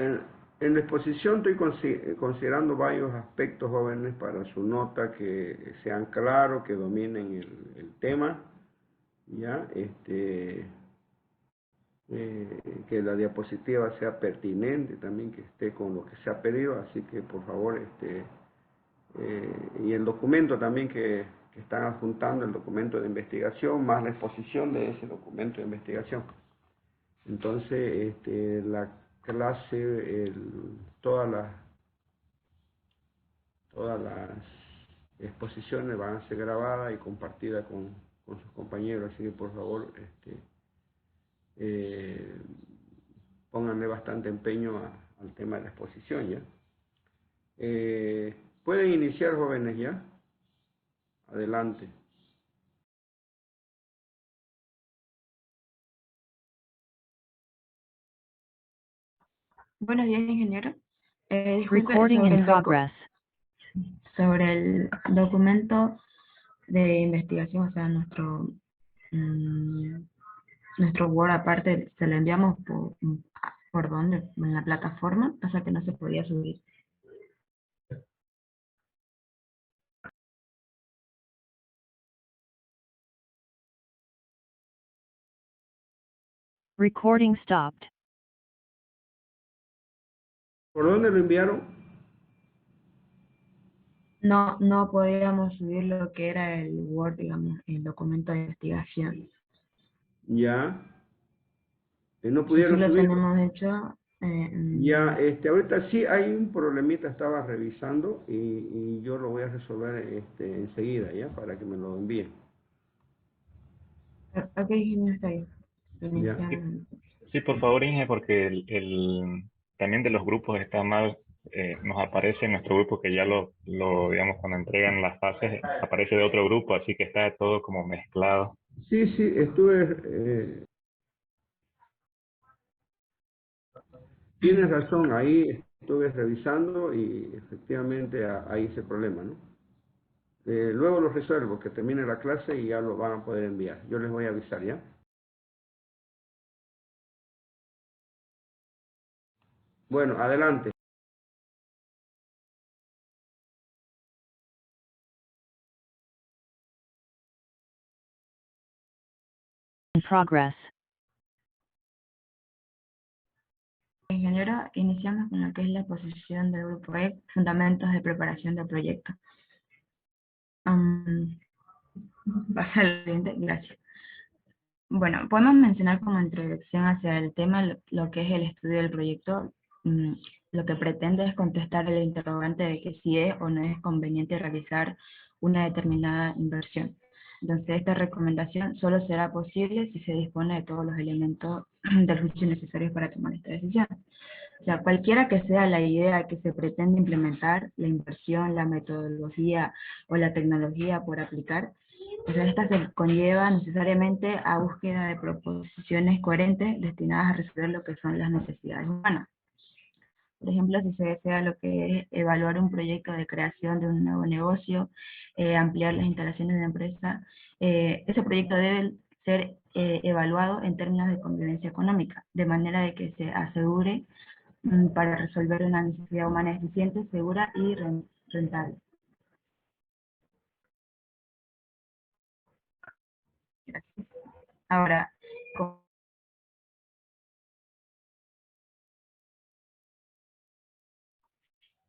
En, en la exposición estoy considerando varios aspectos, jóvenes, para su nota que sean claros, que dominen el tema, ¿ya? Que la diapositiva sea pertinente también, que esté con lo que se ha pedido, así que por favor, y el documento también que están adjuntando, el documento de investigación, más la exposición de ese documento de investigación. Entonces, la clase, todas las exposiciones van a ser grabadas y compartidas con sus compañeros, así que por favor, eh, pónganle bastante empeño al tema de la exposición, ¿ya? Pueden iniciar, jóvenes, ¿ya? Adelante. Buenos días, ingeniero. Disculpe, Recording in progress. sobre el documento de investigación, o sea, nuestro Word aparte, se lo enviamos ¿por dónde? En la plataforma, pasa que no se podía subir. Recording stopped. ¿Por dónde lo enviaron? No podíamos subir lo que era el Word, digamos, el documento de investigación. Ya. No Sí, sí pudieron lo subirlo. tenemos hecho. Ya, ahorita sí hay un problemita, estaba revisando y yo lo voy a resolver enseguida, ¿ya? Para que me lo envíen. Ok, ingeniero, está bien. Ya. Iniciamos. Sí, por favor, Inge, porque también de los grupos está mal, nos aparece en nuestro grupo que ya digamos, cuando entregan las fases, aparece de otro grupo, así que está todo como mezclado. Sí, sí, tienes razón, ahí estuve revisando y efectivamente hay ese problema, ¿no? Luego lo resuelvo, que termine la clase y ya lo van a poder enviar. Yo les voy a avisar, ¿ya? Bueno, adelante. In progress. Ingeniero, iniciamos con lo que es la exposición del grupo E, fundamentos de preparación del proyecto. Pasa al siguiente, gracias. Bueno, podemos mencionar como introducción hacia el tema lo que es el estudio del proyecto. Mm, Lo que pretende es contestar el interrogante de que si es o no es conveniente realizar una determinada inversión. Entonces, esta recomendación solo será posible si se dispone de todos los elementos del juicio necesarios para tomar esta decisión. O sea, cualquiera que sea la idea que se pretende implementar, la inversión, la metodología o la tecnología por aplicar, pues esta se conlleva necesariamente a búsqueda de proposiciones coherentes destinadas a resolver lo que son las necesidades humanas. Por ejemplo, si se desea lo que es evaluar un proyecto de creación de un nuevo negocio, ampliar las instalaciones de una empresa, ese proyecto debe ser evaluado en términos de conveniencia económica, de manera de que se asegure para resolver una necesidad humana eficiente, segura y rentable. Gracias. Ahora,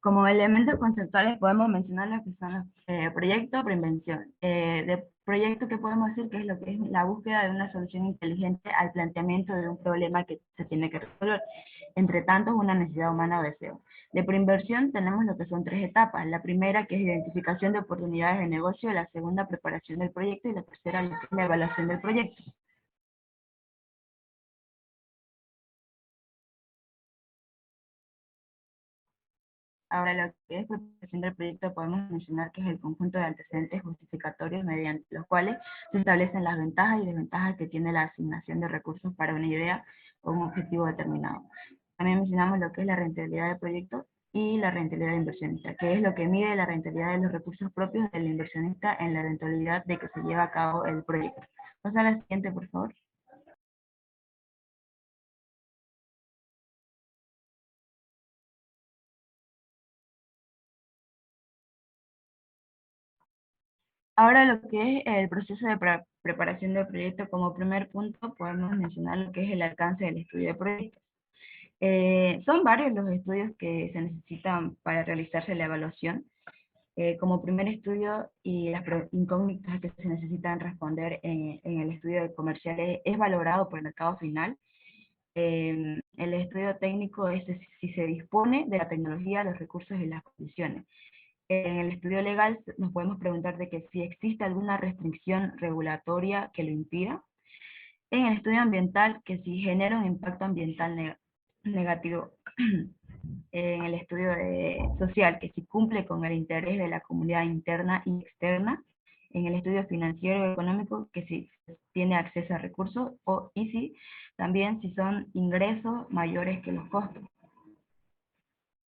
como elementos conceptuales podemos mencionar lo que son los proyectos preinvención. De proyecto que podemos decir que es lo que es la búsqueda de una solución inteligente al planteamiento de un problema que se tiene que resolver. Entre tanto, es una necesidad humana o deseo. De preinversión tenemos lo que son tres etapas. La primera, que es identificación de oportunidades de negocio; la segunda, preparación del proyecto; y la tercera, lo que es la evaluación del proyecto. Ahora, lo que es preparación del proyecto, podemos mencionar que es el conjunto de antecedentes justificatorios mediante los cuales se establecen las ventajas y desventajas que tiene la asignación de recursos para una idea o un objetivo determinado. También mencionamos lo que es la rentabilidad del proyecto y la rentabilidad del inversionista, que es lo que mide la rentabilidad de los recursos propios del inversionista en la rentabilidad de que se lleva a cabo el proyecto. Pasa a la siguiente, por favor. Ahora lo que es el proceso de preparación del proyecto, como primer punto podemos mencionar lo que es el alcance del estudio de proyecto. Son varios los estudios que se necesitan para realizarse la evaluación. Como primer estudio y las incógnitas que se necesitan responder en el estudio de comerciales es valorado por el mercado final. El estudio técnico es si se dispone de la tecnología, los recursos y las condiciones. En el estudio legal nos podemos preguntar de que si existe alguna restricción regulatoria que lo impida. En el estudio ambiental, que si genera un impacto ambiental negativo. En el estudio social, que si cumple con el interés de la comunidad interna y externa. En el estudio financiero y económico, que si tiene acceso a recursos, y si también si son ingresos mayores que los costos.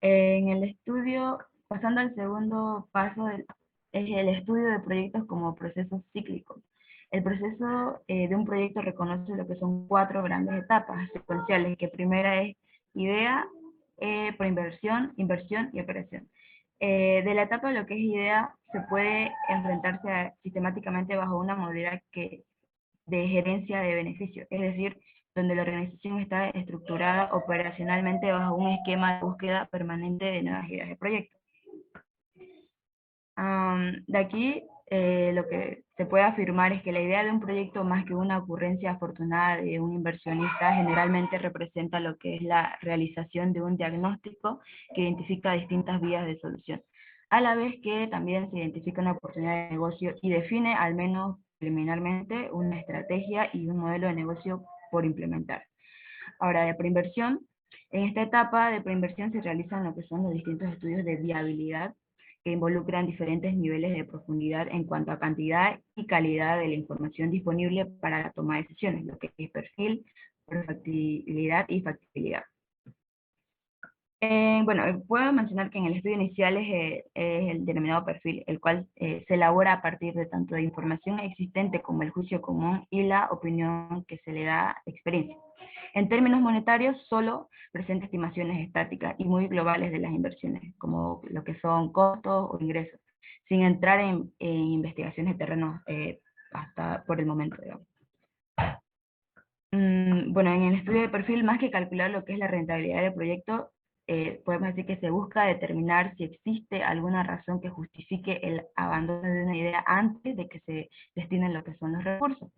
En el estudio, pasando al segundo paso, es el estudio de proyectos como procesos cíclicos. El proceso de un proyecto reconoce lo que son 4 grandes etapas secuenciales, que primera es idea, preinversión, inversión y operación. De la etapa de lo que es idea, se puede enfrentarse sistemáticamente bajo una modalidad de gerencia de beneficios, es decir, donde la organización está estructurada operacionalmente bajo un esquema de búsqueda permanente de nuevas ideas de proyecto. De aquí, lo que se puede afirmar es que la idea de un proyecto, más que una ocurrencia afortunada de un inversionista, generalmente representa lo que es la realización de un diagnóstico que identifica distintas vías de solución, a la vez que también se identifica una oportunidad de negocio y define, al menos preliminarmente, una estrategia y un modelo de negocio por implementar. Ahora, de preinversión, en esta etapa de preinversión se realizan lo que son los distintos estudios de viabilidad, que involucran diferentes niveles de profundidad en cuanto a cantidad y calidad de la información disponible para la toma de decisiones, lo que es perfil, factibilidad y factibilidad. Bueno, puedo mencionar que en el estudio inicial es el denominado perfil, el cual se elabora a partir de tanto de información existente como el juicio común y la opinión que se le da experiencia. En términos monetarios, solo presenta estimaciones estáticas y muy globales de las inversiones, como lo que son costos o ingresos, sin entrar en investigaciones de terreno hasta por el momento, digamos. Bueno, en el estudio de perfil, más que calcular lo que es la rentabilidad del proyecto, podemos decir que se busca determinar si existe alguna razón que justifique el abandono de una idea antes de que se destinen lo que son los recursos.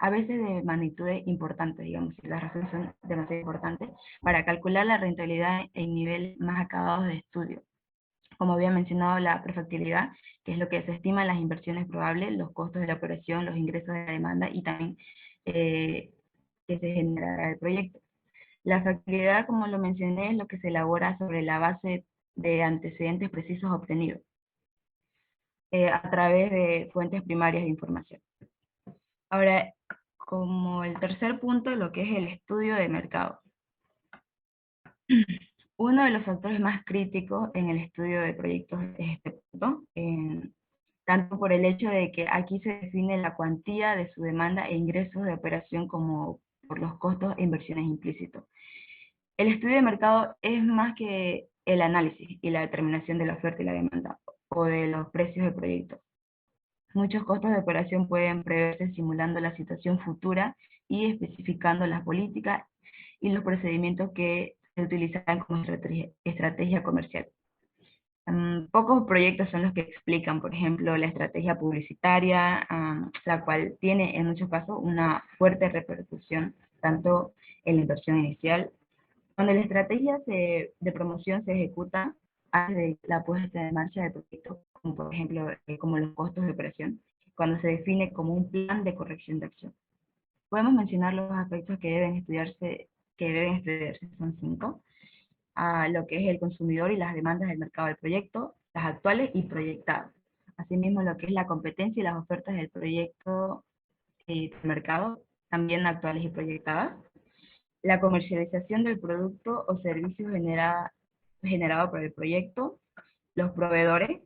A veces de magnitudes importantes, digamos, si las razones son demasiado importantes, para calcular la rentabilidad en niveles más acabados de estudio. Como había mencionado, la prefactibilidad, que es lo que se estima las inversiones probables, los costos de la operación, los ingresos de la demanda y también que se generará el proyecto. La factibilidad, como lo mencioné, es lo que se elabora sobre la base de antecedentes precisos obtenidos a través de fuentes primarias de información. Ahora, como el tercer punto, lo que es el estudio de mercado. Uno de los factores más críticos en el estudio de proyectos es este punto, tanto por el hecho de que aquí se define la cuantía de su demanda e ingresos de operación como por los costos e inversiones implícitos. El estudio de mercado es más que el análisis y la determinación de la oferta y la demanda, o de los precios del proyecto. Muchos costos de operación pueden preverse simulando la situación futura y especificando las políticas y los procedimientos que se utilizarán como estrategia comercial. Pocos proyectos son los que explican, por ejemplo, la estrategia publicitaria, la cual tiene en muchos casos una fuerte repercusión, tanto en la inversión inicial. Cuando la estrategia de promoción se ejecuta antes de la puesta en marcha del proyecto, como por ejemplo como los costos de operación, cuando se define como un plan de corrección de acción. Podemos mencionar los aspectos que deben estudiarse son 5, lo que es el consumidor y las demandas del mercado del proyecto, las actuales y proyectadas. Asimismo, lo que es la competencia y las ofertas del proyecto del mercado, también actuales y proyectadas. La comercialización del producto o servicio generado por el proyecto, los proveedores,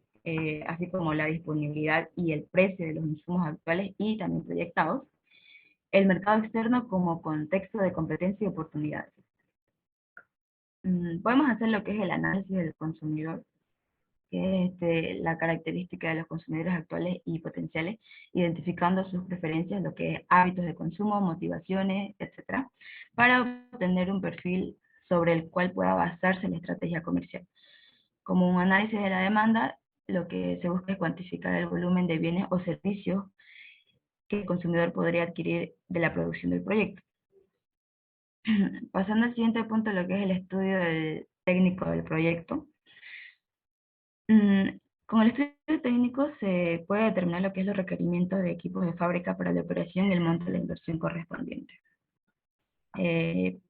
así como la disponibilidad y el precio de los insumos actuales y también proyectados, el mercado externo como contexto de competencia y oportunidades. Podemos hacer lo que es el análisis del consumidor, que es la característica de los consumidores actuales y potenciales, identificando sus preferencias, lo que es hábitos de consumo, motivaciones, etcétera, para obtener un perfil sobre el cual pueda basarse la estrategia comercial. Como un análisis de la demanda, lo que se busca es cuantificar el volumen de bienes o servicios que el consumidor podría adquirir de la producción del proyecto. Pasando al siguiente punto, lo que es el estudio técnico del proyecto. Con el estudio técnico se puede determinar lo que es los requerimientos de equipos de fábrica para la operación y el monto de la inversión correspondiente. En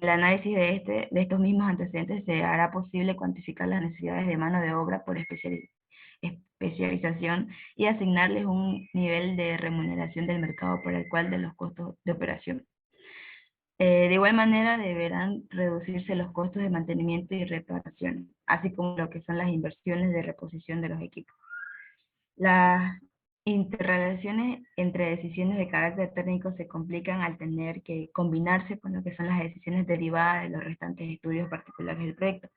el análisis de estos mismos antecedentes se hará posible cuantificar las necesidades de mano de obra por especialización y asignarles un nivel de remuneración del mercado para el cual de los costos de operación. De igual manera deberán reducirse los costos de mantenimiento y reparación, así como lo que son las inversiones de reposición de los equipos. Las interrelaciones entre decisiones de carácter técnico se complican al tener que combinarse con lo que son las decisiones derivadas de los restantes estudios particulares del proyecto.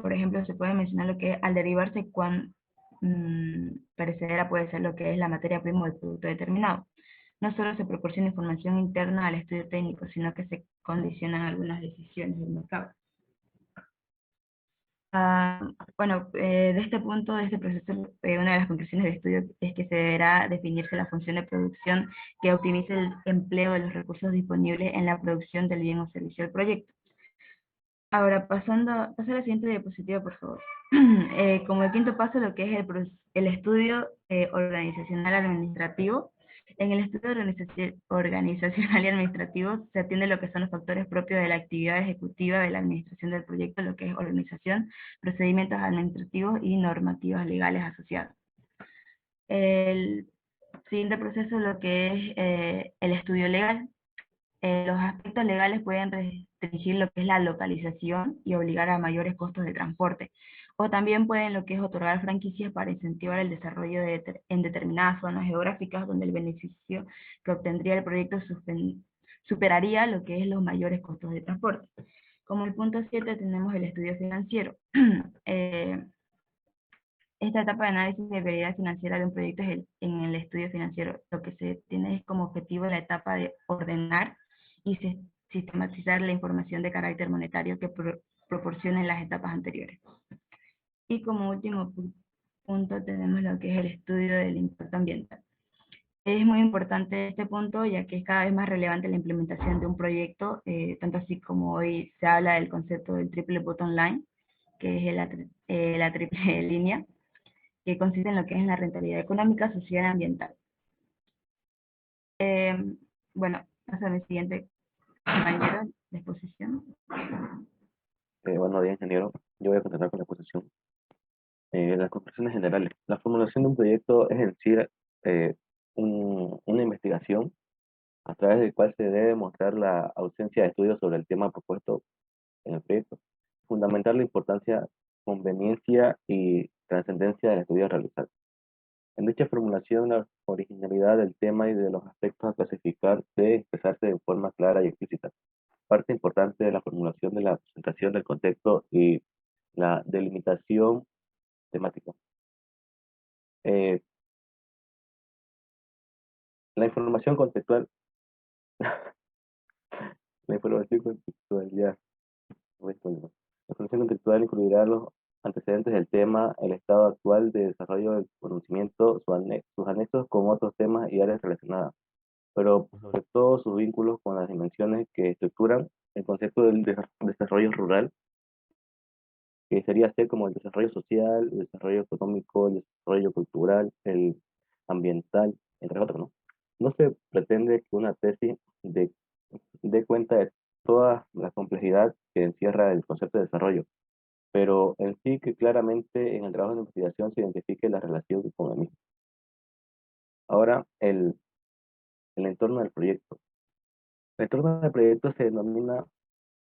Por ejemplo, se puede mencionar lo que al derivarse cuán perecedera puede ser lo que es la materia prima del producto determinado. No solo se proporciona información interna al estudio técnico, sino que se condicionan algunas decisiones del mercado. Bueno, de este punto, de este proceso, una de las conclusiones del estudio es que se deberá definirse la función de producción que optimice el empleo de los recursos disponibles en la producción del bien o servicio del proyecto. Ahora, pasa a la siguiente diapositiva, por favor. Como el quinto paso, lo que es el estudio organizacional administrativo. En el estudio organizacional y administrativo se atiende lo que son los factores propios de la actividad ejecutiva de la administración del proyecto, lo que es organización, procedimientos administrativos y normativas legales asociadas. El siguiente proceso, lo que es el estudio legal. Los aspectos legales pueden restringir lo que es la localización y obligar a mayores costos de transporte, o también pueden lo que es otorgar franquicias para incentivar el desarrollo en determinadas zonas geográficas donde el beneficio que obtendría el proyecto superaría lo que es los mayores costos de transporte. Como el punto 7 tenemos el estudio financiero. Esta etapa de análisis de viabilidad financiera de un proyecto es en el estudio financiero. Lo que se tiene es como objetivo la etapa de ordenar y sistematizar la información de carácter monetario que proporcionen las etapas anteriores. Y como último punto tenemos lo que es el estudio del impacto ambiental. Es muy importante este punto, ya que es cada vez más relevante la implementación de un proyecto, tanto así como hoy se habla del concepto del triple bottom line, que es la triple línea, que consiste en lo que es la rentabilidad económica, social y ambiental. Bueno, paso a mi siguiente compañero de exposición. Buenos días, ingeniero. Yo voy a continuar con la exposición. Las conclusiones generales. La formulación de un proyecto es en sí una investigación a través del cual se debe mostrar la ausencia de estudios sobre el tema propuesto en el proyecto. Fundamentar la importancia, conveniencia y trascendencia del estudio a realizar. En dicha formulación, la originalidad del tema y de los aspectos a clasificar debe expresarse de forma clara y explícita. Parte importante de la formulación de la presentación del contexto y la delimitación temática. La información contextual, la información contextual, ya, la información contextual incluirá los antecedentes del tema, el estado actual de desarrollo del conocimiento, sus anexos con otros temas y áreas relacionadas, pero sobre todo sus vínculos con las dimensiones que estructuran el concepto del desarrollo rural, que sería ser como el desarrollo social, el desarrollo económico, el desarrollo cultural, el ambiental, entre otros, ¿no? No se pretende que una tesis dé cuenta de toda la complejidad que encierra el concepto de desarrollo, pero en sí que claramente en el trabajo de investigación se identifique la relación con el mismo. Ahora, el entorno del proyecto. El entorno del proyecto se denomina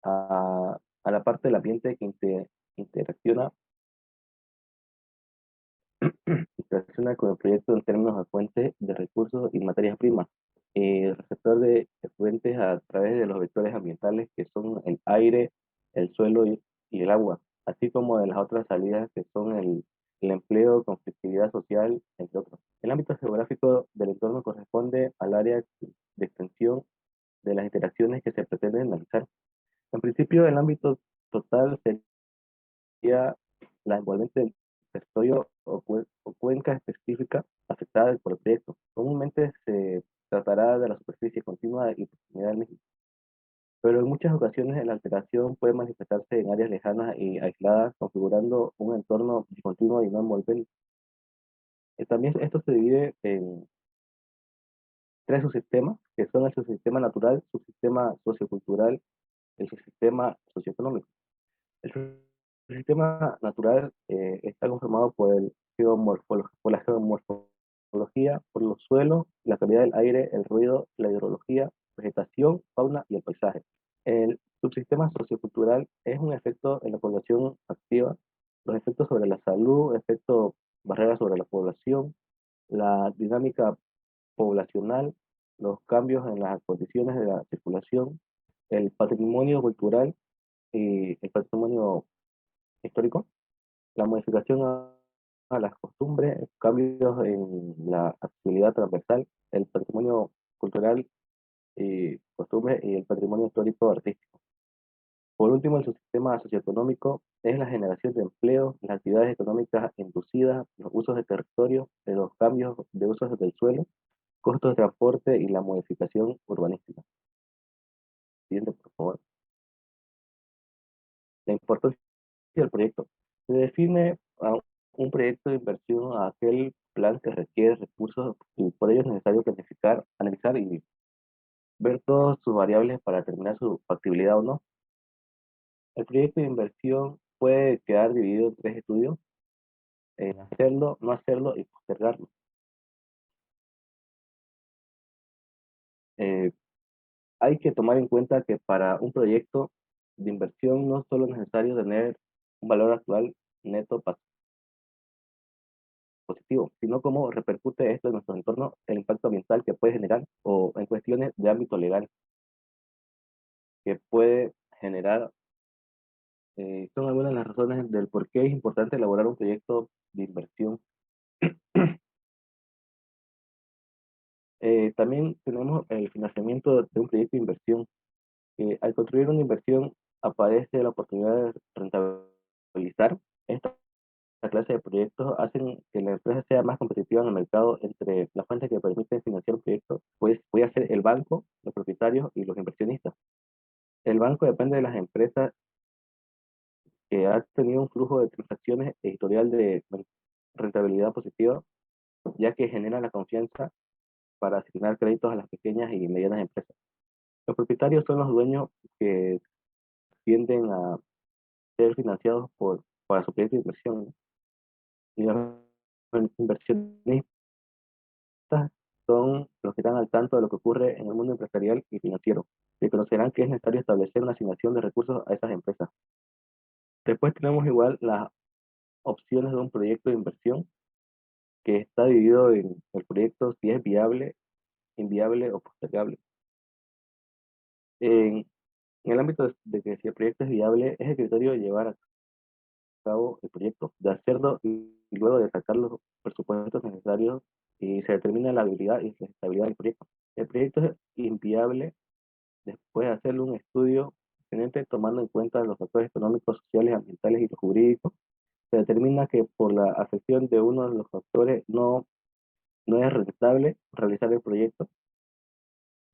a la parte del ambiente que interacciona con el proyecto en términos de fuentes de recursos y materias primas. El receptor de efluentes a través de los vectores ambientales que son el aire, el suelo y el agua, así como de las otras salidas que son el empleo, conflictividad social, entre otros. El ámbito geográfico del entorno corresponde al área de extensión de las interacciones que se pretenden analizar. En principio, el ámbito total sería la envolvente del territorio o cuenca específica afectada por el proyecto. Comúnmente se tratará de la superficie continua y profundidad del mismo, pero en muchas ocasiones la alteración puede manifestarse en áreas lejanas y aisladas, configurando un entorno discontinuo y no envolvente. También esto se divide en tres subsistemas, que son el subsistema natural, subsistema sociocultural, el subsistema socioeconómico. El sistema natural está conformado por por la geomorfología, por los suelos, la calidad del aire, el ruido, la hidrología, vegetación, fauna y el paisaje. El subsistema sociocultural es un efecto en la población activa, los efectos sobre la salud, efectos barreras sobre la población, la dinámica poblacional, los cambios en las condiciones de la circulación, el patrimonio cultural y el patrimonio histórico, la modificación a las costumbres, cambios en la actividad transversal, el patrimonio cultural y costumbres y el patrimonio histórico artístico. Por último, el subsistema socioeconómico es la generación de empleo, las actividades económicas inducidas, los usos de territorio, los cambios de usos del suelo, costos de transporte y la modificación urbanística. Siguiente, por favor. La importancia del proyecto. Se define a un proyecto de inversión a aquel plan que requiere recursos y por ello es necesario planificar, analizar y ver todas sus variables para determinar su factibilidad o no. El proyecto de inversión puede quedar dividido en tres estudios: hacerlo, no hacerlo y postergarlo. Eh, Hay que tomar en cuenta que para un proyecto de inversión no solo es necesario tener un valor actual neto positivo, sino cómo repercute esto en nuestro entorno, el impacto ambiental que puede generar o en cuestiones de ámbito legal que puede generar. Son algunas de las razones del por qué es importante elaborar un proyecto de inversión. También tenemos el financiamiento de un proyecto de inversión. Al construir una inversión aparece la oportunidad de rentabilizar. Esta clase de proyectos hacen que la empresa sea más competitiva en el mercado. Entre las fuentes que permiten financiar un proyecto, pues puede ser el banco, los propietarios y los inversionistas. El banco depende de las empresas que han tenido un flujo de transacciones e historial de rentabilidad positiva, ya que genera la confianza para asignar créditos a las pequeñas y medianas empresas. Los propietarios son los dueños que tienden a ser financiados para su proyecto de inversión. Y los inversionistas son los que están al tanto de lo que ocurre en el mundo empresarial y financiero, que conocerán que es necesario establecer una asignación de recursos a esas empresas. Después tenemos igual las opciones de un proyecto de inversión, que está dividido en el proyecto si es viable, inviable o postergable. En el ámbito de que si el proyecto es viable, es el criterio de llevar a cabo el proyecto, de hacerlo y luego de sacar los presupuestos necesarios y se determina la habilidad y la estabilidad del proyecto. El proyecto es inviable después de hacerle un estudio pertinente tomando en cuenta los factores económicos, sociales, ambientales y los jurídicos. Se determina que por la afección de uno de los factores no es rentable realizar el proyecto.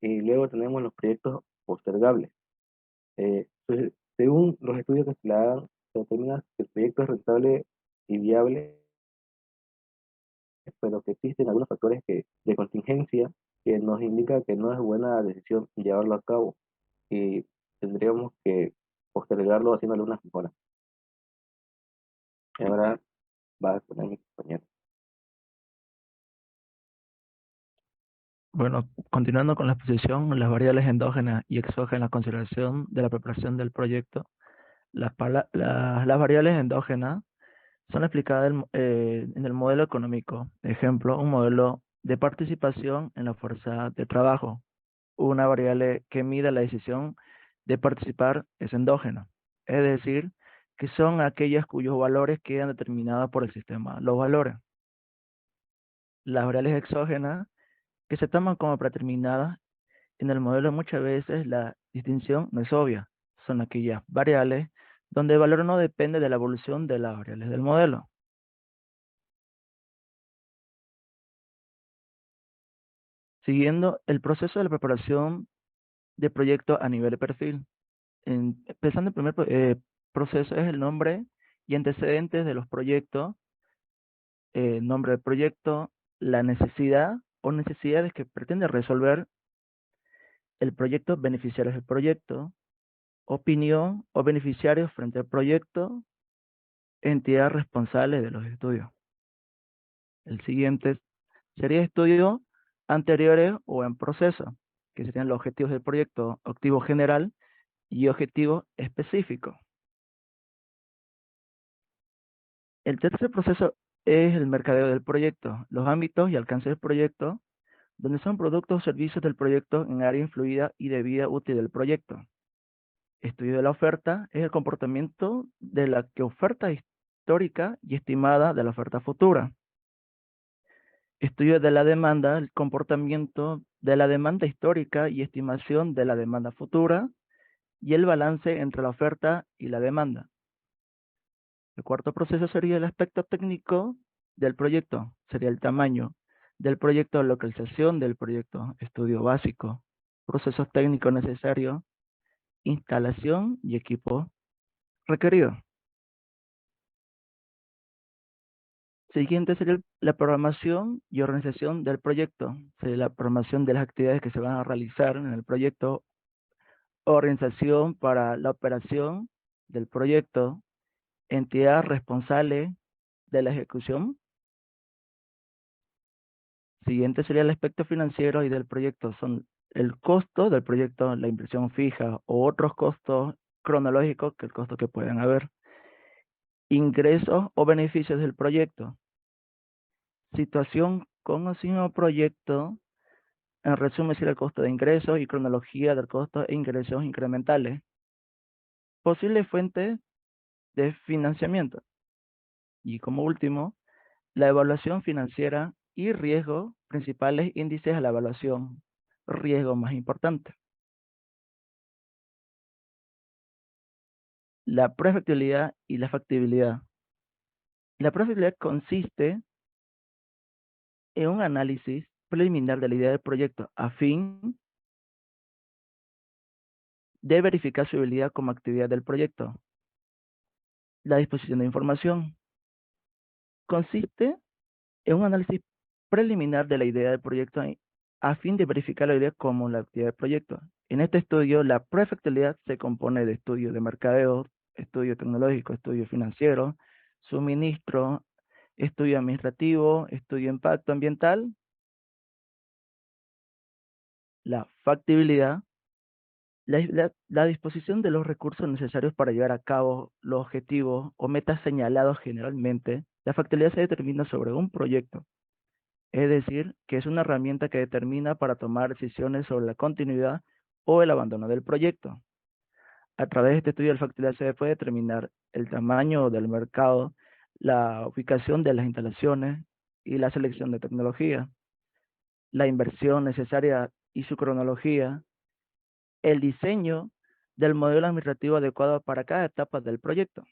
Y luego tenemos los proyectos postergables. Según los estudios que se le hagan, se determina que el proyecto es rentable y viable, pero que existen algunos factores de contingencia que nos indican que no es buena decisión llevarlo a cabo y tendríamos que postergarlo haciéndole unas mejoras. Y ahora va a poner mi compañero. Bueno, continuando con la exposición, las variables endógenas y exógenas, la consideración de la preparación del proyecto. Las variables endógenas son explicadas en el modelo económico. Ejemplo, un modelo de participación en la fuerza de trabajo. Una variable que mida la decisión de participar es endógena, es decir, que son aquellas cuyos valores quedan determinados por el sistema. Los valores. Las variables exógenas, que se toman como predeterminadas en el modelo, muchas veces la distinción no es obvia. Son aquellas variables donde el valor no depende de la evolución de las variables del modelo. Siguiendo el proceso de la preparación de proyecto a nivel de perfil. Empezando el primer proceso es el nombre y antecedentes de los proyectos, nombre del proyecto, la necesidad o necesidades que pretende resolver el proyecto, beneficiarios del proyecto, opinión o beneficiarios frente al proyecto, entidad responsable de los estudios. El siguiente sería estudios anteriores o en proceso, que serían los objetivos del proyecto, objetivo general y objetivo específico. El tercer proceso es el mercadeo del proyecto, los ámbitos y alcance del proyecto, donde son productos o servicios del proyecto en área influida y de vida útil del proyecto. Estudio de la oferta es el comportamiento de la que oferta histórica y estimada de la oferta futura. Estudio de la demanda, el comportamiento de la demanda histórica y estimación de la demanda futura, y el balance entre la oferta y la demanda. El cuarto proceso sería el aspecto técnico del proyecto, sería el tamaño del proyecto, localización del proyecto, estudio básico, procesos técnicos necesarios, instalación y equipo requerido. Siguiente sería la programación y organización del proyecto, sería la programación de las actividades que se van a realizar en el proyecto, organización para la operación del proyecto, entidad responsable de la ejecución. Siguiente sería el aspecto financiero y del proyecto, son el costo del proyecto, la inversión fija o otros costos cronológicos, que el costo que puedan haber. Ingresos o beneficios del proyecto. Situación con o sin el proyecto, en resumen sería el costo de ingresos y cronología del costo e ingresos incrementales. Posible fuente de financiamiento. Y como último, la evaluación financiera y riesgo, principales índices a la evaluación, riesgo más importante. La prefactibilidad y la factibilidad. La prefactibilidad consiste en un análisis preliminar de la idea del proyecto a fin de verificar su habilidad como actividad del proyecto. La disposición de información consiste en un análisis preliminar de la idea del proyecto a fin de verificar la idea como la actividad del proyecto. En este estudio, la prefactibilidad se compone de estudio de mercadeo, estudio tecnológico, estudio financiero, suministro, estudio administrativo, estudio de impacto ambiental. La factibilidad, la disposición de los recursos necesarios para llevar a cabo los objetivos o metas señalados generalmente. La factibilidad se determina sobre un proyecto, es decir, que es una herramienta que determina para tomar decisiones sobre la continuidad o el abandono del proyecto. A través de este estudio de factibilidad se puede determinar el tamaño del mercado, la ubicación de las instalaciones y la selección de tecnología, la inversión necesaria y su cronología, el diseño del modelo administrativo adecuado para cada etapa del proyecto.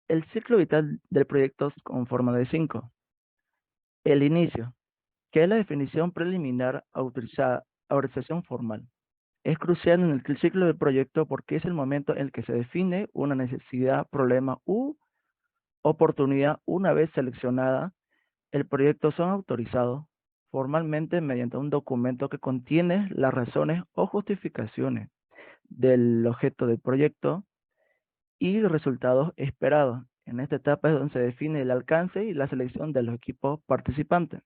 El ciclo vital del proyecto con forma de 5. El inicio, que es la definición preliminar autorización formal. Es crucial en el ciclo del proyecto porque es el momento en el que se define una necesidad, problema u oportunidad. Una vez seleccionada, el proyecto son autorizados formalmente mediante un documento que contiene las razones o justificaciones del objeto del proyecto y los resultados esperados. En esta etapa es donde se define el alcance y la selección de los equipos participantes.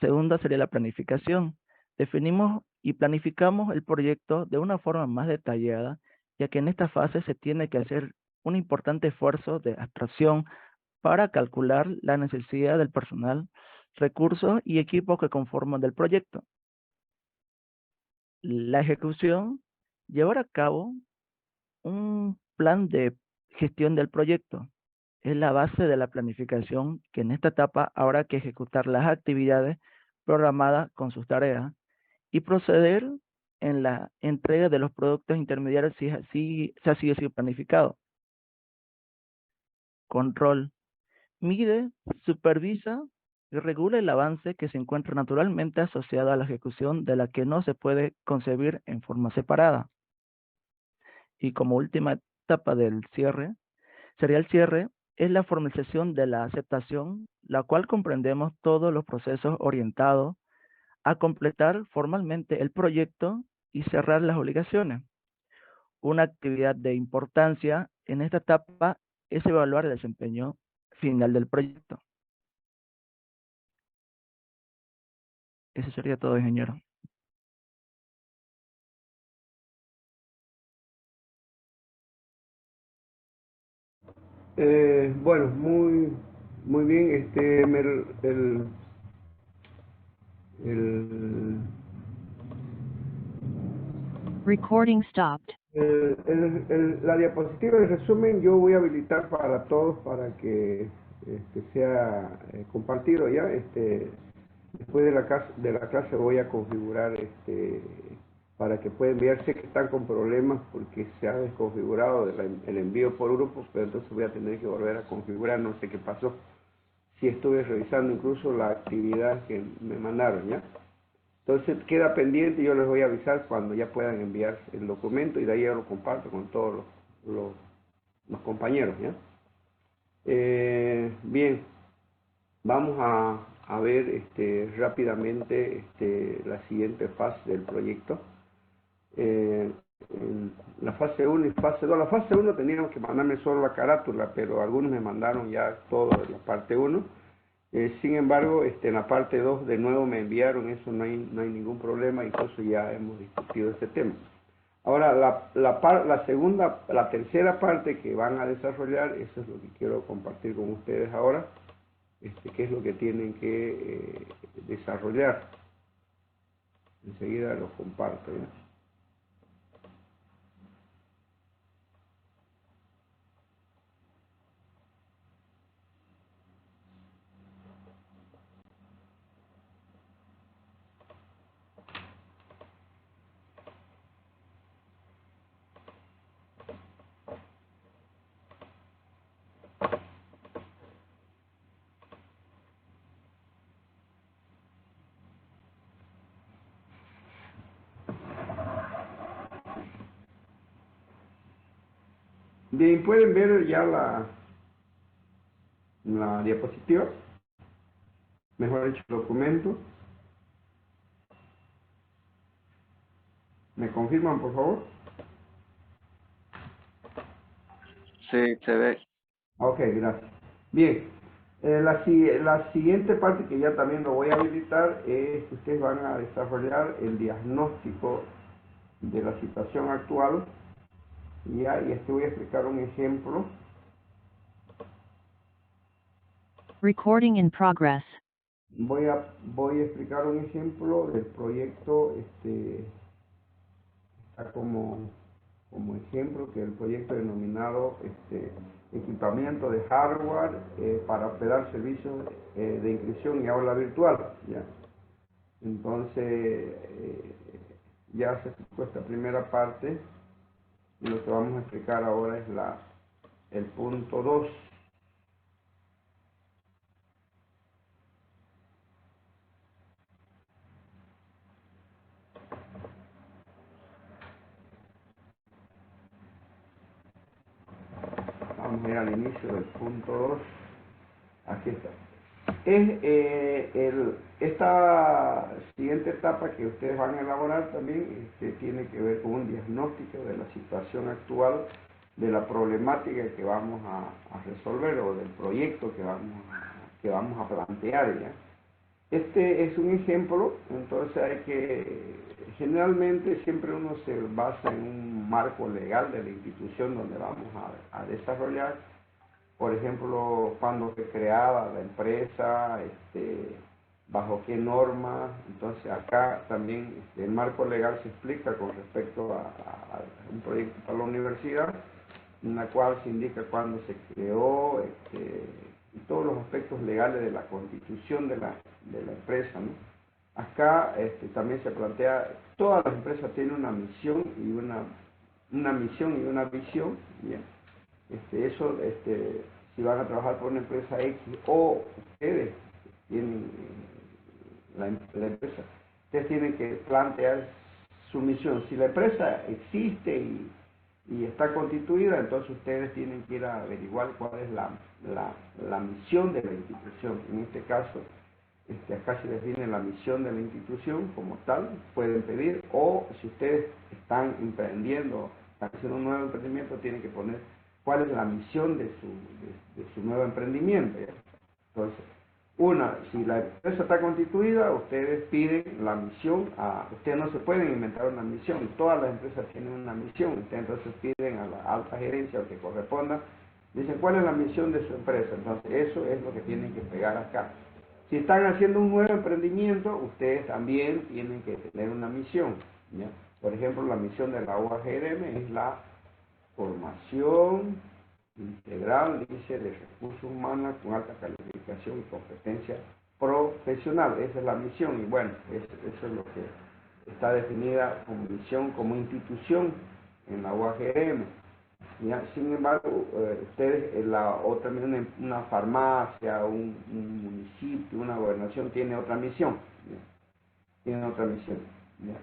Segunda sería la planificación. Definimos y planificamos el proyecto de una forma más detallada, ya que en esta fase se tiene que hacer un importante esfuerzo de abstracción para calcular la necesidad del personal, recursos y equipos que conforman del proyecto. La ejecución, llevar a cabo un plan de gestión del proyecto. Es la base de la planificación que en esta etapa habrá que ejecutar las actividades programadas con sus tareas y proceder en la entrega de los productos intermediarios si así se ha sido planificado. Control. Mide, supervisa y regula el avance que se encuentra naturalmente asociado a la ejecución de la que no se puede concebir en forma separada. Y como última etapa del cierre, sería el cierre, es la formalización de la aceptación, la cual comprendemos todos los procesos orientados a completar formalmente el proyecto y cerrar las obligaciones. Una actividad de importancia en esta etapa es evaluar el desempeño final del proyecto. Eso sería todo, ingeniero. Bueno, muy bien. El, Recording stopped. la diapositiva de resumen yo voy a habilitar para todos para que sea compartido ya. Después de la clase voy a configurar para que pueda enviar. Sé que están con problemas porque se ha desconfigurado el envío por grupos, pero entonces voy a tener que volver a configurar, no sé qué pasó. Si estuve revisando incluso la actividad que me mandaron, ¿ya? Entonces queda pendiente y yo les voy a avisar cuando ya puedan enviar el documento y de ahí yo lo comparto con todos los compañeros, ¿ya? Bien, vamos a ver rápidamente la siguiente fase del proyecto. En la fase 1 y fase 2. La fase 1 teníamos que mandarme solo la carátula, pero algunos me mandaron ya todo de la parte 1. Sin embargo, en la parte 2 de nuevo me enviaron, eso no hay ningún problema, incluso ya hemos discutido este tema. Ahora, la tercera parte que van a desarrollar, eso es lo que quiero compartir con ustedes ahora, qué es lo que tienen que desarrollar. Enseguida los comparto, ¿ya? Bien, pueden ver ya la diapositiva, mejor dicho, el documento. ¿Me confirman, por favor? Sí, se ve. Ok, gracias. Bien, la siguiente parte que ya también lo voy a habilitar es que ustedes van a desarrollar el diagnóstico de la situación actual. Ya, y voy a explicar un ejemplo. Recording in progress. Voy a explicar un ejemplo del proyecto, está como ejemplo que el proyecto denominado equipamiento de hardware para operar servicios de inscripción y aula virtual, ¿ya? Entonces, ya se explicó esta primera parte y lo que vamos a explicar ahora es el punto 2. Vamos a ir al inicio del punto 2. Aquí está. Esta siguiente etapa que ustedes van a elaborar también tiene que ver con un diagnóstico de la situación actual, de la problemática que vamos a resolver o del proyecto que vamos a plantear, ¿ya? Este es un ejemplo, entonces generalmente siempre uno se basa en un marco legal de la institución donde vamos a desarrollar. Por ejemplo, cuando se creaba la empresa, bajo qué norma. Entonces acá también el marco legal se explica con respecto a un proyecto para la universidad, en la cual se indica cuándo se creó, y todos los aspectos legales de la constitución de la empresa, ¿no? Acá también se plantea, todas las empresas tienen una misión y una misión y una visión, ¿bien? Eso, si van a trabajar por una empresa X o ustedes tienen la empresa, ustedes tienen que plantear su misión. Si la empresa existe y está constituida, entonces ustedes tienen que ir a averiguar cuál es la misión de la institución. En este caso, acá se define la misión de la institución como tal, pueden pedir, o si ustedes están emprendiendo, están haciendo un nuevo emprendimiento, tienen que poner cuál es la misión de su nuevo emprendimiento, ¿ya? Entonces, si la empresa está constituida, ustedes piden la misión, ustedes no se pueden inventar una misión, todas las empresas tienen una misión, ustedes entonces piden a la alta gerencia o que corresponda, dicen cuál es la misión de su empresa, entonces eso es lo que tienen que pegar acá. Si están haciendo un nuevo emprendimiento, ustedes también tienen que tener una misión, ¿ya? Por ejemplo, la misión de la UAGRM es la formación integral, dice, de recursos humanos con alta calificación y competencia profesional. Esa es la misión y bueno, eso es lo que está definida como misión, como institución en la UAGRM. ¿Ya? Sin embargo, ustedes, una farmacia, un municipio, una gobernación tiene otra misión, ¿ya? Tiene otra misión, ¿ya?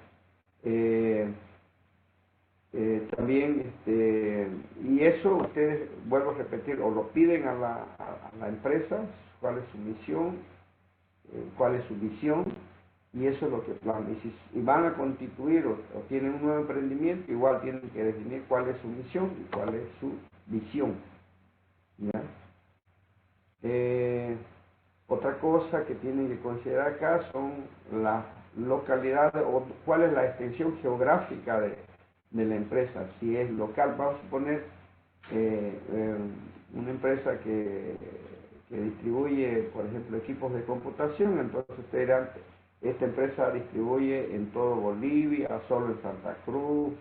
También, y eso ustedes, vuelvo a repetir, o lo piden a la empresa, cuál es su misión, cuál es su visión, y eso es lo que planean. Y si van a constituir o tienen un nuevo emprendimiento, igual tienen que definir cuál es su misión y cuál es su visión, ¿ya? Otra cosa que tienen que considerar acá son las localidades o cuál es la extensión geográfica de la empresa. Si es local, vamos a suponer una empresa que distribuye, por ejemplo, equipos de computación, entonces ustedes dirán, esta empresa distribuye en todo Bolivia, solo en Santa Cruz,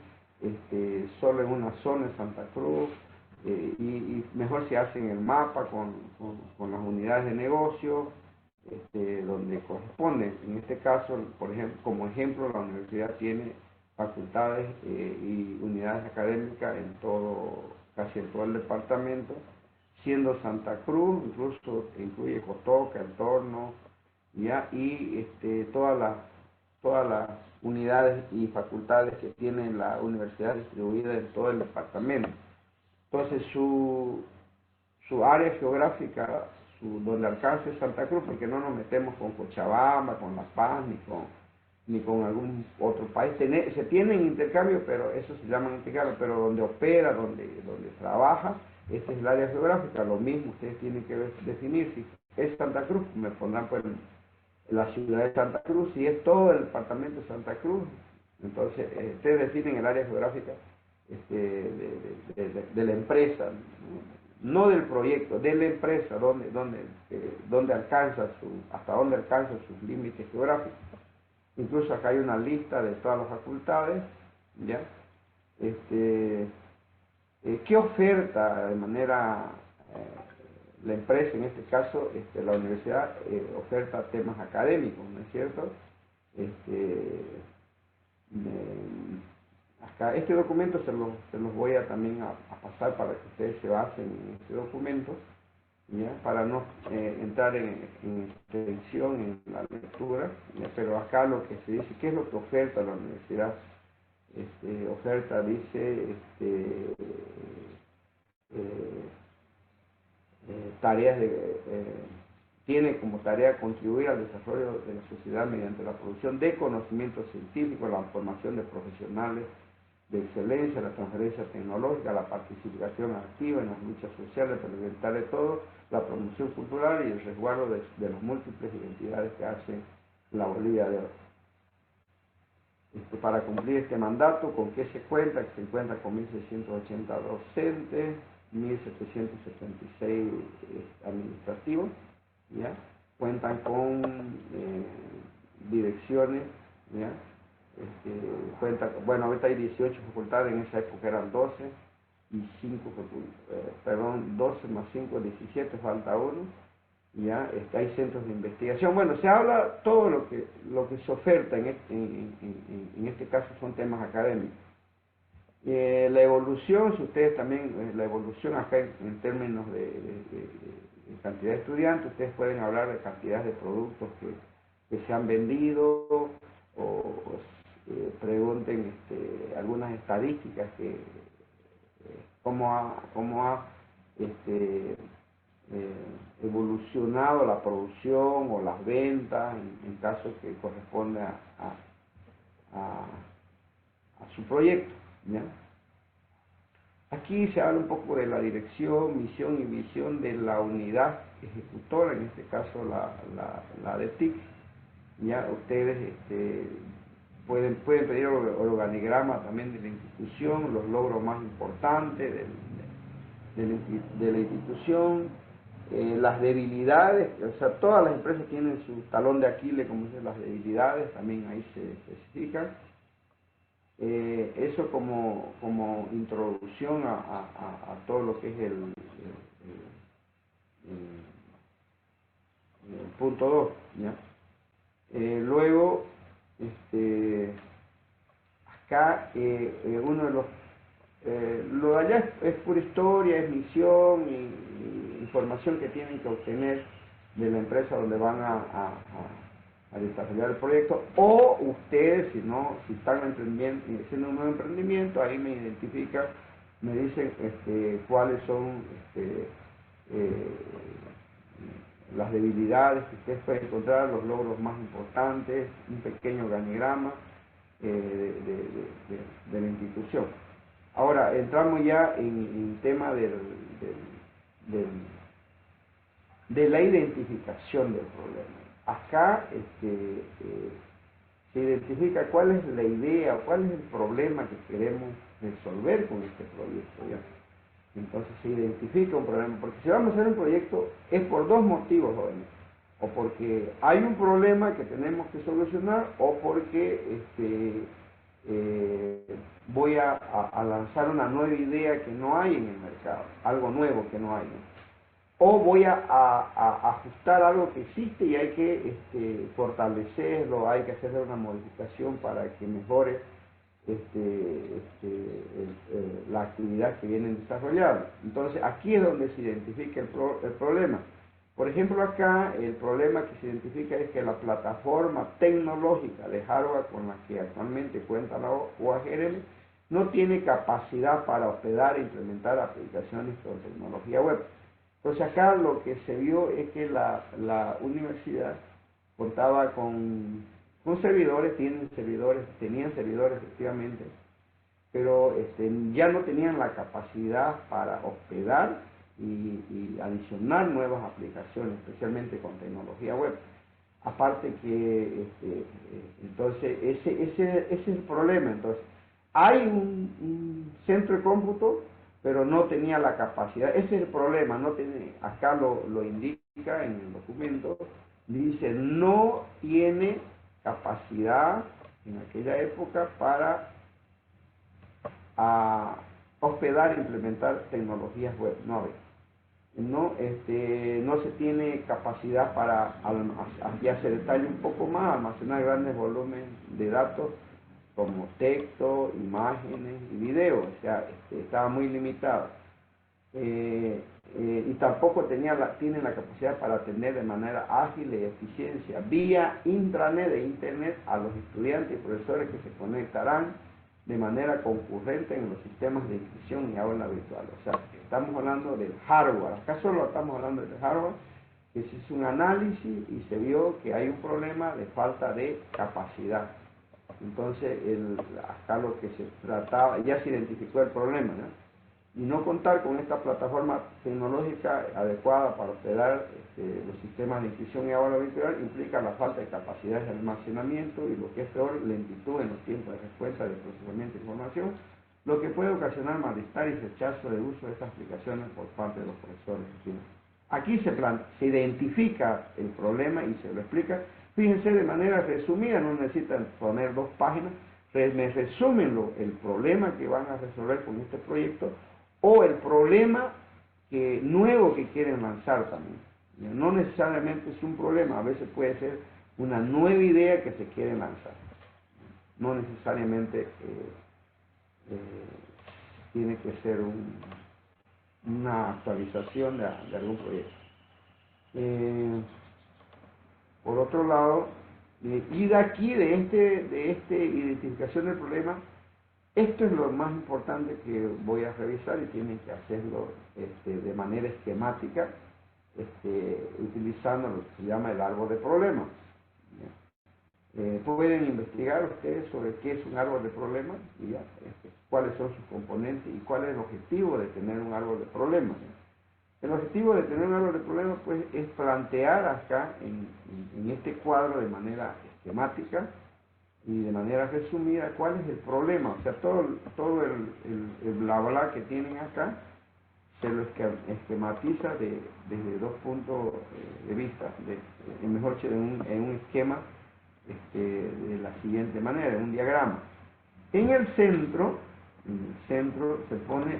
solo en una zona en Santa Cruz, y mejor se hacen el mapa con las unidades de negocio, donde corresponde. En este caso, por ejemplo, como ejemplo, la universidad tiene facultades y unidades académicas casi en todo el departamento, siendo Santa Cruz, incluso incluye Cotoca, El Torno, ¿ya? Y todas las unidades y facultades que tiene la universidad distribuida en todo el departamento. Entonces su área geográfica, donde alcance Santa Cruz, porque no nos metemos con Cochabamba, con La Paz, ni con algún otro país. Se tienen intercambios, pero eso se llama intercambio, pero donde opera, donde trabaja, esta es el área geográfica. Lo mismo ustedes tienen que definir. Si es Santa Cruz, me pondrán pues la ciudad de Santa Cruz. Si es todo el departamento de Santa Cruz, entonces ustedes definen el área geográfica de la empresa, no del proyecto, de la empresa, donde alcanza hasta dónde alcanza sus límites geográficos. Incluso acá hay una lista de todas las facultades, ¿ya? ¿Qué oferta de manera, la empresa, en este caso, la universidad, oferta temas académicos, ¿no es cierto? Acá, este documento se los voy a también a pasar para que ustedes se basen en este documento, ¿ya? Para no entrar en extensión en la lectura, ¿ya? Pero acá lo que se dice, ¿qué es lo que oferta la universidad? Oferta, dice, tareas tiene como tarea contribuir al desarrollo de la sociedad mediante la producción de conocimientos científicos, la formación de profesionales de excelencia, la transferencia tecnológica, la participación activa en las luchas sociales para el bienestar de todos, la promoción cultural y el resguardo de las múltiples identidades que hacen la Bolivia de hoy. Para cumplir este mandato, ¿con qué se cuenta? Que se cuenta con 1.680 docentes, 1.776 administrativos, ¿ya? cuentan con direcciones, ¿ya? Bueno, ahorita hay 18 facultades, en esa época eran 12, y 12 más 5, 17, falta uno, ¿ya? Hay centros de investigación. Bueno, se habla todo lo que se oferta en este caso son temas académicos. La evolución, si ustedes también, la evolución acá en términos de cantidad de estudiantes, ustedes pueden hablar de cantidad de productos que se han vendido, o pregunten algunas estadísticas que cómo ha evolucionado la producción o las ventas en caso que corresponde a su proyecto, ¿ya? Aquí se habla un poco de la dirección, misión y visión de la unidad ejecutora, en este caso la de TIC. Ya ustedes pueden pedir organigrama también de la institución, los logros más importantes de la institución, las debilidades, o sea, todas las empresas tienen su talón de Aquiles, como dicen, las debilidades, también ahí se especifican. Eso como introducción a todo lo que es el punto 2, ¿ya? Luego, acá uno de lo de allá es pura historia, es misión y información que tienen que obtener de la empresa donde van a desarrollar el proyecto, o ustedes, si están haciendo un nuevo emprendimiento, ahí me identifican, me dicen cuáles son las debilidades que ustedes pueden encontrar, los logros más importantes, un pequeño organigrama de la institución. Ahora, entramos ya en tema de la identificación del problema. Acá se identifica cuál es la idea, cuál es el problema que queremos resolver con este proyecto, ¿ya? Entonces se identifica un problema, porque si vamos a hacer un proyecto es por dos motivos, jóvenes: o porque hay un problema que tenemos que solucionar, o porque voy a lanzar una nueva idea que no hay en el mercado, algo nuevo que no hay, ¿no? O voy a ajustar algo que existe y hay que fortalecerlo, hay que hacerle una modificación para que mejore la actividad que vienen desarrollando. Entonces aquí es donde se identifica el problema. Por ejemplo, acá el problema que se identifica es que la plataforma tecnológica de hardware con la que actualmente cuenta la UAGRM no tiene capacidad para hospedar e implementar aplicaciones con tecnología web. Entonces acá lo que se vio es que la universidad contaba con servidores, tenían servidores efectivamente, pero ya no tenían la capacidad para hospedar y adicionar nuevas aplicaciones, especialmente con tecnología web. Aparte que, entonces, ese es el problema. Entonces, hay un centro de cómputo, pero no tenía la capacidad. Ese es el problema, no tiene, acá lo indica en el documento, dice, no tiene capacidad en aquella época para hospedar e implementar tecnologías web, no había. No se tiene capacidad para, ya se detalla un poco más, almacenar grandes volúmenes de datos como texto, imágenes y video, o sea, estaba muy limitado. Y tampoco tienen la capacidad para atender de manera ágil y eficiencia vía intranet de internet a los estudiantes y profesores que se conectarán de manera concurrente en los sistemas de inscripción y aula virtual. O sea, estamos hablando del hardware. Acá solo estamos hablando del hardware, que se hizo un análisis y se vio que hay un problema de falta de capacidad. Entonces, acá lo que se trataba, ya se identificó el problema, ¿no? Y no contar con esta plataforma tecnológica adecuada para hospedar los sistemas de inscripción y aula virtual implica la falta de capacidad de almacenamiento y lo que es peor, lentitud en los tiempos de respuesta del procesamiento de información, lo que puede ocasionar malestar y rechazo de uso de estas aplicaciones por parte de los profesores. Aquí se identifica el problema y se lo explica. Fíjense, de manera resumida, no necesitan poner 2 páginas, me resumen el problema que van a resolver con este proyecto o el problema nuevo que quieren lanzar también. No necesariamente es un problema, a veces puede ser una nueva idea que se quiere lanzar. No necesariamente tiene que ser una actualización de algún proyecto. Por otro lado, y de aquí, de esta identificación del problema, esto es lo más importante que voy a revisar y tienen que hacerlo de manera esquemática, utilizando lo que se llama el árbol de problemas. Pueden investigar ustedes sobre qué es un árbol de problemas, y cuáles son sus componentes y cuál es el objetivo de tener un árbol de problemas. El objetivo de tener un árbol de problemas, pues, es plantear acá en este cuadro de manera esquemática y de manera resumida cuál es el problema. O sea, todo el bla bla que tienen acá se lo esquematiza desde 2 puntos de vista, mejor dicho, en un esquema de la siguiente manera, en un diagrama. En el centro se pone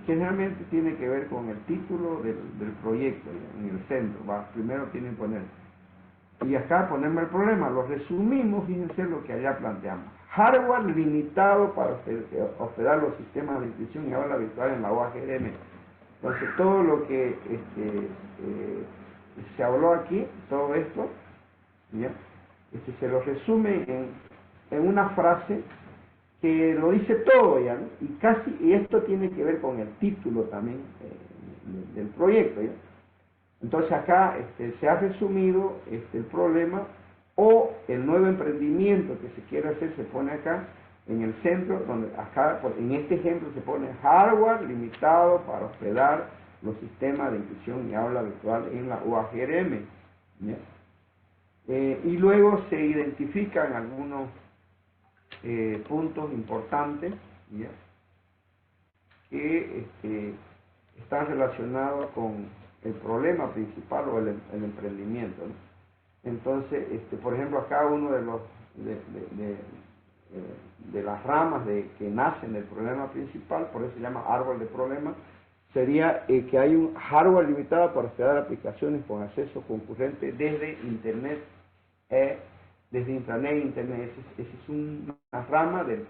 generalmente tiene que ver con el título del proyecto, en el centro. Primero tienen que poner, y acá ponemos el problema, lo resumimos, fíjense lo que allá planteamos. Hardware limitado para hospedar los sistemas de inscripción y aula virtual en la UAGRM. Entonces todo lo que se habló aquí, todo esto, ¿ya? Se lo resume en una frase que lo dice todo ya, ¿no? Y esto tiene que ver con el título también del proyecto, ¿ya? Entonces acá se ha resumido el problema o el nuevo emprendimiento que se quiere hacer, se pone acá en el centro, donde acá en este ejemplo se pone hardware limitado para hospedar los sistemas de inscripción y aula virtual en la UAGRM, ¿ya? Y luego se identifican algunos puntos importantes, ¿ya? Que están relacionados con el problema principal o el emprendimiento, ¿no? Entonces, por ejemplo, acá uno de los de las ramas que nacen del problema principal, por eso se llama árbol de problemas, sería que hay un hardware limitado para hospedar aplicaciones con acceso concurrente desde Internet desde intranet e Internet. Esa es una rama del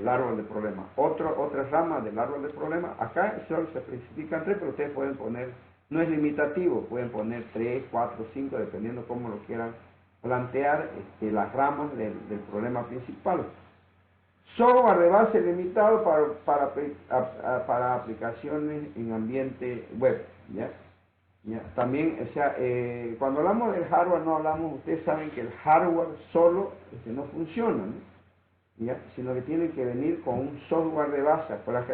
árbol de problemas. Otra rama del árbol de problemas, acá solo se especifican 3, pero ustedes pueden poner, no es limitativo, pueden poner 3, 4, 5, dependiendo cómo lo quieran plantear, las ramas del problema principal. Software de base limitado para aplicaciones en ambiente web, ¿ya? ¿Ya? También, o sea, cuando hablamos del hardware, no hablamos, ustedes saben que el hardware solo no funciona, ¿no? ¿Ya? Sino que tiene que venir con un software de base. Por acá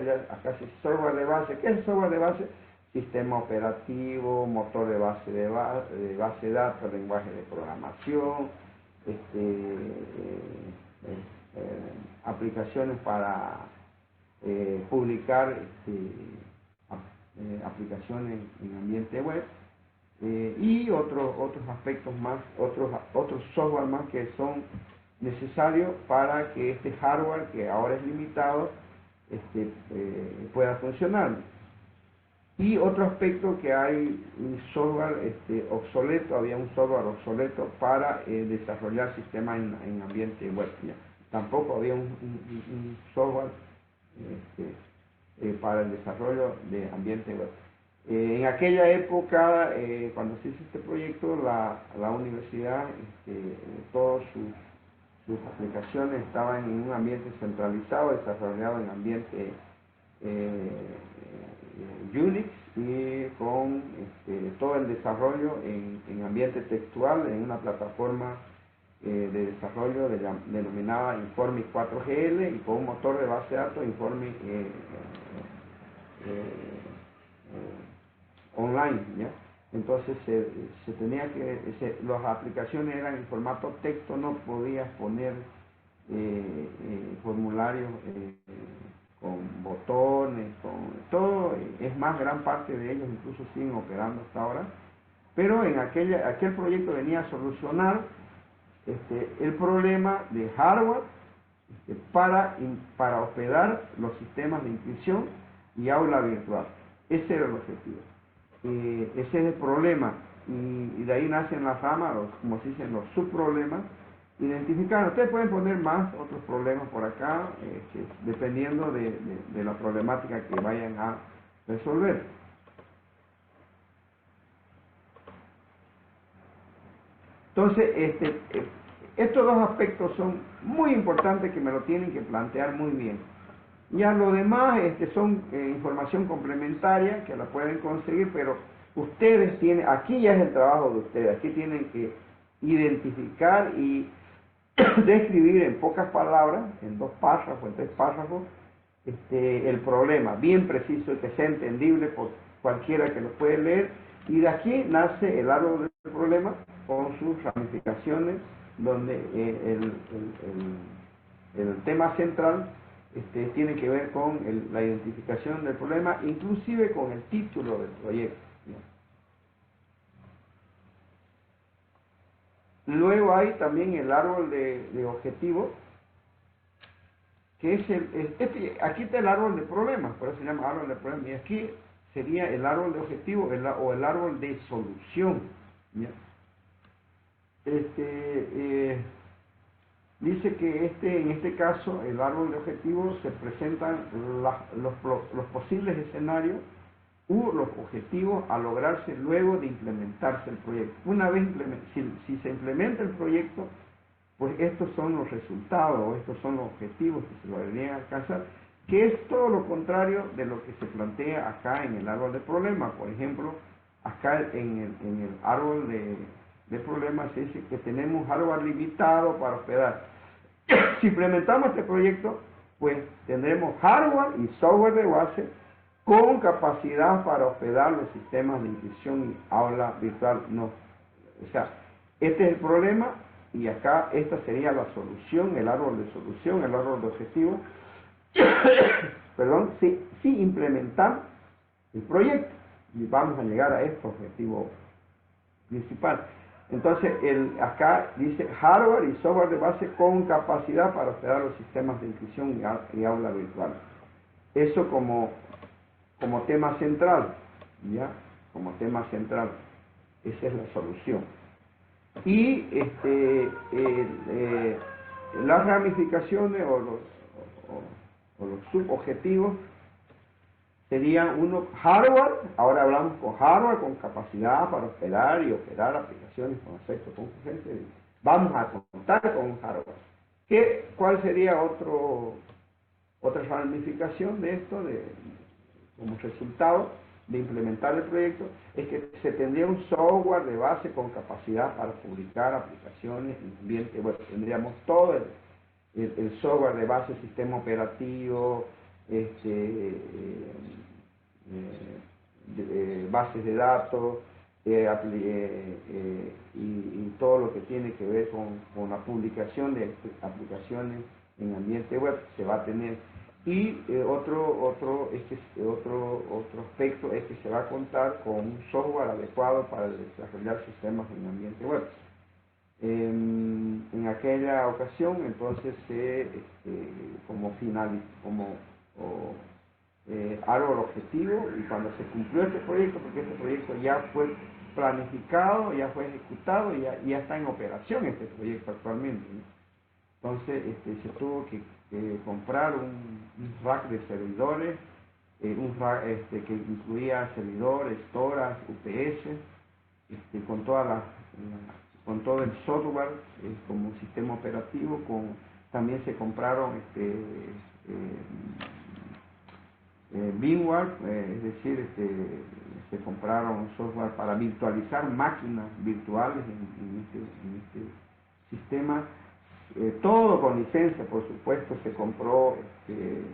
sí, software de base. ¿Qué es el software de base? Sistema operativo, motor de base de datos, lenguaje de programación, aplicaciones para publicar aplicaciones en ambiente web, y otros aspectos más, otros software más que son necesarios para que este hardware, que ahora es limitado, pueda funcionar. Y otro aspecto, que hay un software obsoleto, había un software obsoleto para desarrollar sistemas en ambiente web, ¿ya? Tampoco había un software para el desarrollo de ambiente web. En aquella época, cuando se hizo este proyecto, la universidad, todas sus aplicaciones estaban en un ambiente centralizado, desarrollado en ambiente Unix, y con todo el desarrollo en ambiente textual, en una plataforma de desarrollo denominada Informix 4GL, y con un motor de base de datos Informix online, ¿ya? Entonces se tenía que, las aplicaciones eran en formato texto, no podías poner formularios con botones, con todo, es más, gran parte de ellos incluso siguen operando hasta ahora, pero en aquel proyecto venía a solucionar el problema de hardware para hospedar los sistemas de inscripción y aula virtual. Ese era el objetivo. Ese es el problema, y de ahí nacen las ramas, como se dicen, los subproblemas. Identificar, ustedes pueden poner más otros problemas por acá, dependiendo de la problemática que vayan a resolver. Entonces, estos dos aspectos son muy importantes que me lo tienen que plantear muy bien. Ya lo demás son información complementaria que la pueden conseguir, pero ustedes tienen, aquí ya es el trabajo de ustedes, aquí tienen que identificar y describir en pocas palabras, en 2 párrafos, en 3 párrafos, el problema, bien preciso, que sea entendible por cualquiera que lo puede leer, y de aquí nace el árbol del problema con sus ramificaciones, donde el tema central tiene que ver con la identificación del problema, inclusive con el título del proyecto, ¿no? Luego hay también el árbol de objetivos, que es aquí está el árbol de problemas, por eso se llama árbol de problemas, y aquí sería el árbol de objetivos o el árbol de solución, ¿ya? Dice que en este caso, el árbol de objetivos se presentan los posibles escenarios u los objetivos a lograrse luego de implementarse el proyecto. Una vez si se implementa el proyecto, pues estos son los resultados, o estos son los objetivos que se deberían alcanzar, que es todo lo contrario de lo que se plantea acá en el árbol de problemas. Por ejemplo, acá en el árbol de problemas se dice que tenemos hardware limitado para hospedar. Si implementamos este proyecto, pues tendremos hardware y software de base con capacidad para hospedar los sistemas de inscripción y aula virtual. No, o sea, este es el problema, y acá esta sería la solución, el árbol de solución, el árbol de objetivo. Perdón, si implementamos el proyecto y vamos a llegar a este objetivo principal. Entonces, acá dice hardware y software de base con capacidad para hospedar los sistemas de inscripción y aula virtual. Eso como tema central, ¿ya? Como tema central, esa es la solución. Y las ramificaciones o los subobjetivos serían uno, hardware. Ahora hablamos con hardware, con capacidad para hospedar y operar aplicaciones con efecto concurrente. Vamos a contar con un hardware. ¿Cuál sería otra ramificación de esto, como resultado de implementar el proyecto? Es que se tendría un software de base con capacidad para publicar aplicaciones en ambiente web. Tendríamos todo el software de base, sistema operativo, bases de datos, y todo lo que tiene que ver con la publicación de aplicaciones en ambiente web se va a tener. Y otro aspecto es que se va a contar con un software adecuado para desarrollar sistemas en ambiente web. En aquella ocasión, entonces, árbol objetivo, y cuando se cumplió este proyecto, porque este proyecto ya fue planificado, ya fue ejecutado, y ya está en operación este proyecto actualmente, ¿no? Entonces, se tuvo que comprar un rack de servidores, un rack que incluía servidores, storage, UPS, con todo el software como sistema operativo. También se compraron VMware, es decir, se compraron software para virtualizar máquinas virtuales en este sistema. Todo con licencia, por supuesto. Se compró en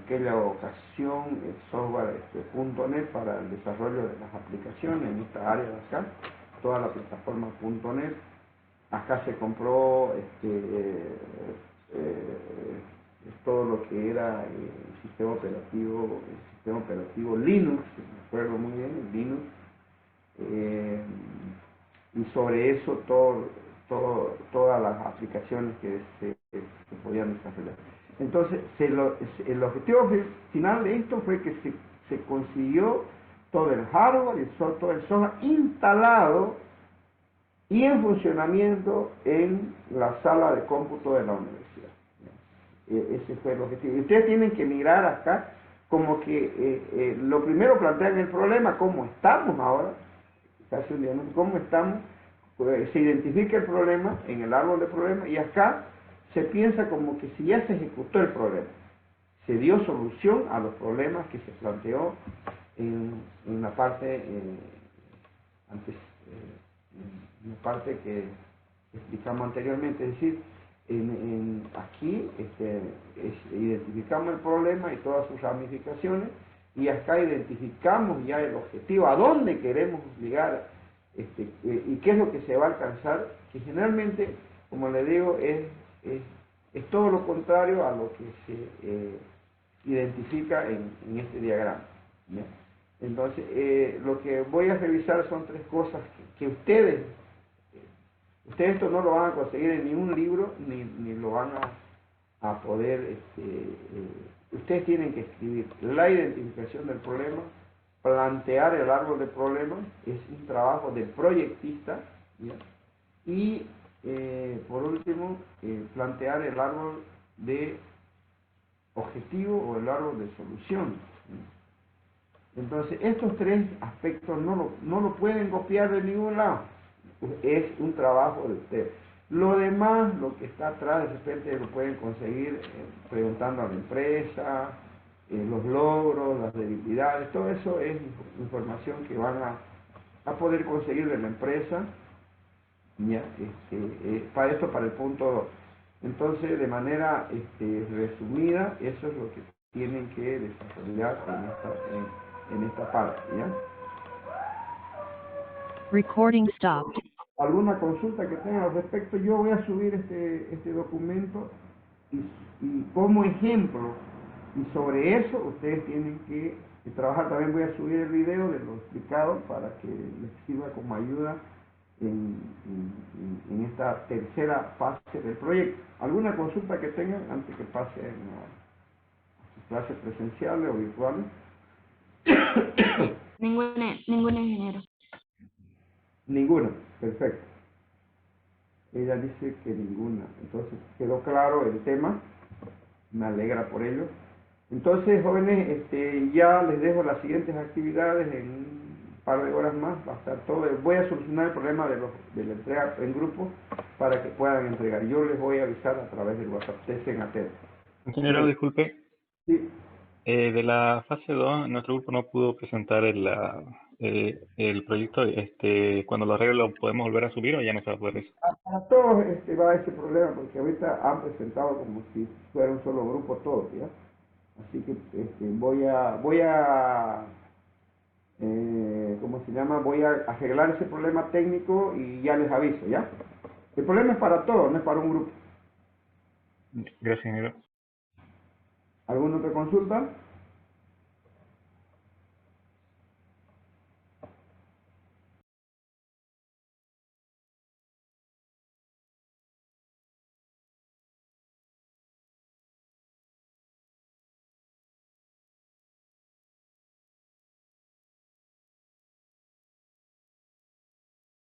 aquella ocasión el software .NET para el desarrollo de las aplicaciones en esta área de acá, toda la plataforma .NET. Acá se compró todo lo que era el sistema operativo Linux, me acuerdo muy bien, el Linux, y sobre eso todas las aplicaciones que se podían desarrollar. Entonces, el objetivo final de esto fue que se consiguió todo el hardware y todo el software instalado y en funcionamiento en la sala de cómputo de la universidad. Ese fue el objetivo. Y ustedes tienen que mirar acá como que lo primero plantean el problema, cómo estamos ahora, casi un diagnóstico, cómo estamos, pues, se identifica el problema en el árbol de problemas y acá se piensa como que si ya se ejecutó el problema, se dio solución a los problemas que se planteó en la parte antes, en la parte que explicamos anteriormente, es decir, aquí identificamos el problema y todas sus ramificaciones y acá identificamos ya el objetivo, a dónde queremos llegar y qué es lo que se va a alcanzar, que generalmente, como le digo, es todo lo contrario a lo que se identifica en este diagrama, ¿ya? Entonces, lo que voy a revisar son tres cosas que ustedes esto no lo van a conseguir en ningún libro, ni lo van a poder, ustedes tienen que escribir la identificación del problema, plantear el árbol de problemas, es un trabajo del proyectista, ¿ya? Y por último, plantear el árbol de objetivo o el árbol de solución, ¿ya? Entonces, estos tres aspectos no lo pueden copiar de ningún lado. Es un trabajo de usted. Lo demás, lo que está atrás, de repente lo pueden conseguir preguntando a la empresa, los logros, las debilidades, todo eso es información que van a poder conseguir de la empresa, ¿ya? Para esto, para el punto 2. Entonces, de manera resumida, eso es lo que tienen que desarrollar en esta parte, ¿ya? Recording stopped. Alguna consulta que tengan al respecto, yo voy a subir este documento y como ejemplo, y sobre eso ustedes tienen que trabajar. También voy a subir el video de lo explicado para que les sirva como ayuda en esta tercera fase del proyecto. ¿Alguna consulta que tengan antes que pasen a sus clases presenciales o virtuales? Ninguna, ingeniero. Ninguna, perfecto. Ella dice que ninguna. Entonces quedó claro el tema, me alegra por ello. Entonces, jóvenes, ya les dejo las siguientes actividades en un par de horas más, va a estar todo. Voy a solucionar el problema de la entrega en grupo para que puedan entregar. Yo les voy a avisar a través del WhatsApp, estén atentos. Ingeniero, disculpe. Sí. De la fase 2, nuestro grupo no pudo presentar el proyecto. Cuando lo arregle, ¿lo podemos volver a subir o ya no se va a poder eso? A todos va ese problema, porque ahorita han presentado como si fuera un solo grupo todos, ¿ya? Así que voy a ¿cómo se llama? Voy a arreglar ese problema técnico y ya les aviso, ¿ya? El problema es para todos, no es para un grupo. Gracias, ingeniero. ¿Alguna otra consulta?